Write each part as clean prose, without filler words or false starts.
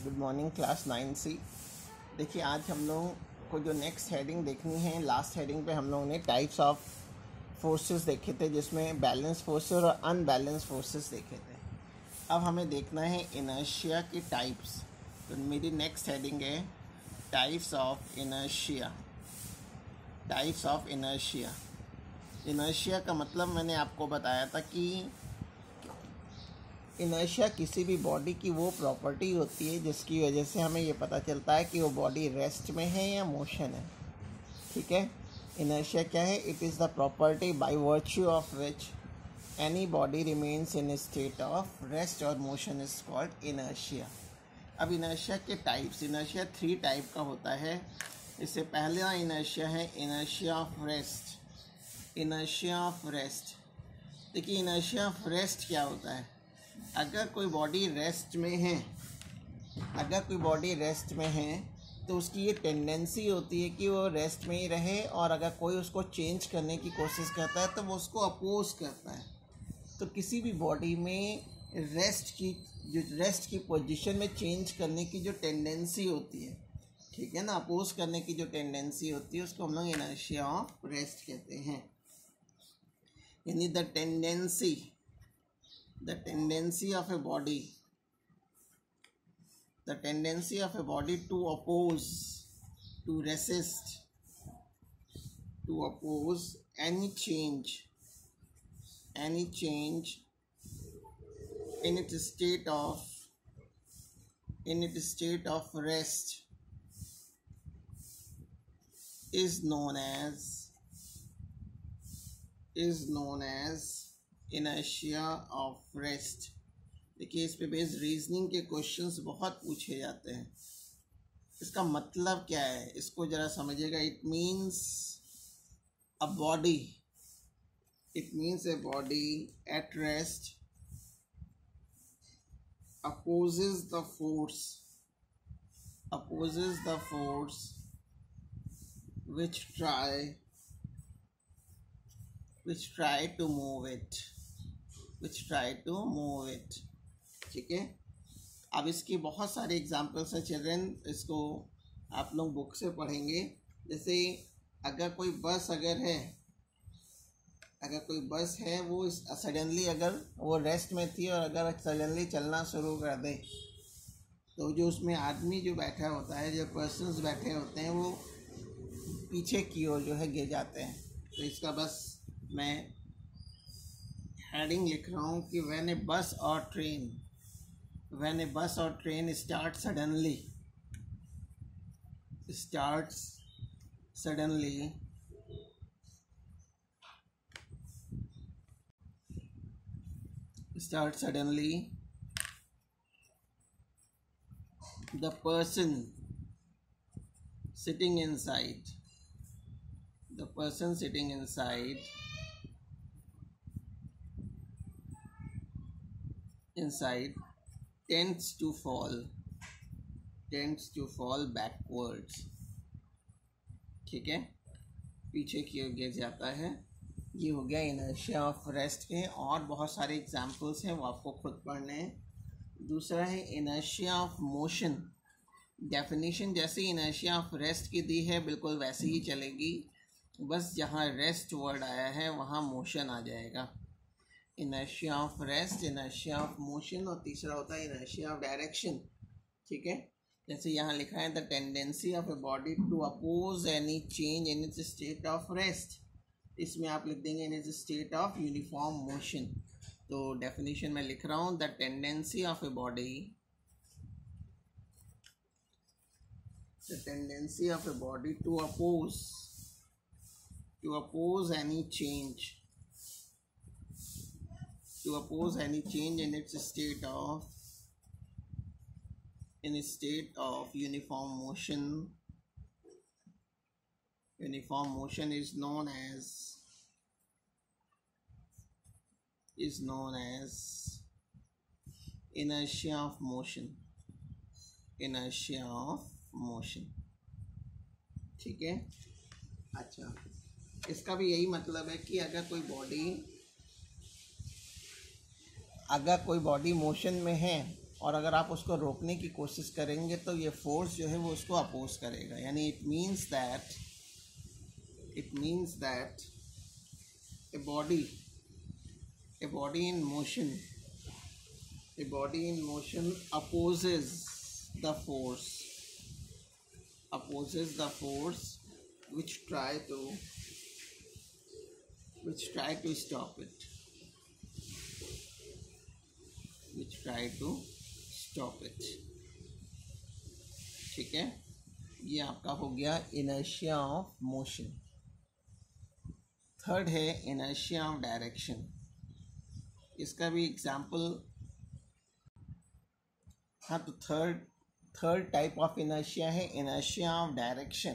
Good morning class 9C। देखिए आज हम लोगों को जो नेक्स्ट हेडिंग देखनी है, लास्ट हेडिंग पे हम लोगों ने टाइप्स ऑफ फोर्सेस देखे थे, जिसमें बैलेंस फोर्सेस और अनबैलेंस फोर्सेस देखे थे। अब हमें देखना है इनर्शिया की टाइप्स। तो मेरी नेक्स्ट हेडिंग है types of inertia. Types of inertia. Inertia का मतलब मैंने आपको बताया था कि इनर्शिया किसी भी बॉडी की वो प्रॉपर्टी होती है जिसकी वजह से हमें ये पता चलता है कि वो बॉडी रेस्ट में है या मोशन है। ठीक है, इनर्शिया क्या है? It is the property by virtue of which any body remains in state of rest और मोशन इज कॉल्ड इनर्शिया। अब इनर्शिया के टाइप्स, इनर्शिया 3 टाइप का होता है। इससे पहला इनर्शिया है inertia of rest. Inertia of rest, देखिए इनर्शिया ऑफ रेस्ट क्या होता है? अगर कोई बॉडी रेस्ट में है, तो उसकी ये टेंडेंसी होती है कि वो रेस्ट में ही रहे, और अगर कोई उसको चेंज करने की कोशिश करता है तो वो उसको अपोज करता है। तो किसी भी बॉडी में रेस्ट की पोजीशन में चेंज करने की जो टेंडेंसी होती है, ठीक है ना, अपोज करने की जो टेंडेंसी होती है, उसको हम लोग इनर्शिया ऑफ रेस्ट कहते हैं। यानी the tendency of a body to oppose, to resist, to oppose any change in its state of rest is known as inertia of rest. देखिए इस पे बेस्ड रीजनिंग के क्वेश्चंस बहुत पूछे जाते हैं। इसका मतलब क्या है, इसको जरा समझिएगा। It means a body at rest opposes the force which try to move it। ठीक है। अब इसकी बहुत सारे एग्जाम्पल्स हैं चिल्ड्रन, इसको आप लोग बुक से पढ़ेंगे। जैसे अगर कोई बस है वो सडनली, अगर वो रेस्ट में थी और अगर सडनली चलना शुरू कर दे, तो जो उसमें आदमी जो बैठा होता है, जो पर्सन्स बैठे होते हैं, वो पीछे की ओर जो है गिर जाते हैं। तो इसका बस मैं हेडिंग लिख रहा हूँ कि when a bus or train starts suddenly the person sitting inside tends to fall backwards। ठीक है, पीछे की ओर गिर जाता है। ये हो गया इनर्शिया ऑफ रेस्ट के। और बहुत सारे एग्जाम्पल्स हैं, वो आपको खुद पढ़ने हैं। दूसरा है इनर्शिया ऑफ मोशन। डेफिनेशन जैसे इनर्शिया ऑफ रेस्ट की दी है बिल्कुल वैसे ही चलेगी, बस जहाँ रेस्ट वर्ड आया है वहाँ मोशन आ जाएगा। Inertia of rest, inertia of motion, और तीसरा होता है इनर्शिया ऑफ डायरेक्शन। ठीक है, जैसे यहाँ लिखा है the tendency of a body to oppose any change in its state of rest. इसमें आप लिख देंगे in its state of uniform motion. तो डेफिनेशन में लिख रहा हूँ, the tendency of a body to oppose any change in its state of uniform motion is known as inertia of motion। ठीक है। अच्छा, इसका भी यही मतलब है कि अगर कोई बॉडी मोशन में है और अगर आप उसको रोकने की कोशिश करेंगे तो ये फोर्स जो है वो उसको अपोज करेगा। यानी it means that a body in motion opposes the force which try to stop it, ठीक है। ये आपका हो गया इनर्शिया ऑफ मोशन। थर्ड है इनर्शिया ऑफ डायरेक्शन। इसका भी एग्जाम्पल, हाँ, तो थर्ड टाइप ऑफ इनर्शिया है इनर्शिया ऑफ डायरेक्शन।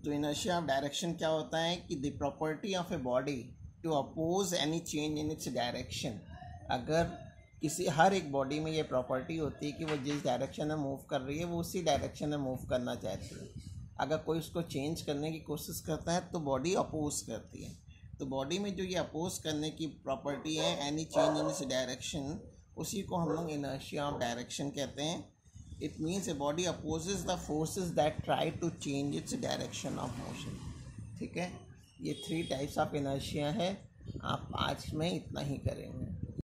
तो इनर्शिया ऑफ डायरेक्शन क्या होता है कि the property of a body to oppose any change in its direction. अगर हर एक बॉडी में ये प्रॉपर्टी होती है कि वो जिस डायरेक्शन में मूव कर रही है वो उसी डायरेक्शन में मूव करना चाहती है। अगर कोई उसको चेंज करने की कोशिश करता है तो बॉडी अपोज करती है। तो बॉडी में जो ये अपोज करने की प्रॉपर्टी है, any change in its direction, उसी को हम लोग इनर्शिया ऑफ डायरेक्शन कहते हैं। It means a body opposes the forces that try to change its direction of motion. ठीक है, ये 3 टाइप्स ऑफ इनर्शिया है। आप आज में इतना ही करेंगे।